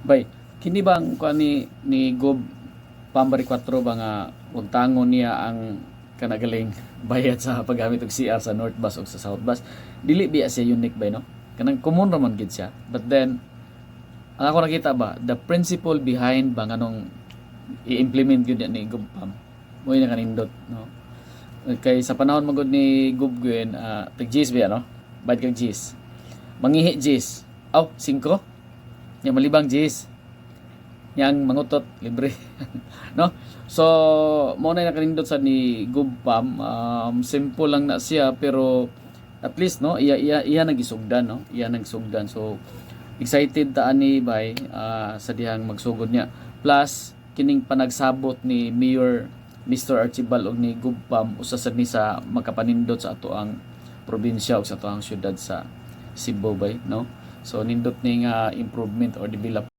Bay, kini bang kuan ni Gob Pambari 4 ba nga ug tangon niya ang kanagaling bayad sa paggamit og CR sa North Bus ug sa South Bus. Dili biya siya unique bay no. Kanang common ra man gid siya. But then ang ako nakita ba, the principle behind bang anong i-implement gyud ni Gob Pam. Mo na kanindot no. Kay sa panahon magud ni Gob Gwen, tag G's ba no? Bayad kag G's. Mangihi G's. Aw, 5. Nya malibang G's. Yang mangutot libre. No? So mo na nakanindot sa ni Gob Pam. Simple lang na siya pero at least no iya nagisugdan no. Iya nagsugdan. So excited ta ani bay sa dihang magsugod niya. Plus kining panagsabot ni Mayor Mr. Archibald og ni Gob Pam usa sad ni sa makapanindot sa ato ang probinsya ug sa ato ang syudad sa Cebu bay no. So nindot ning improvement or development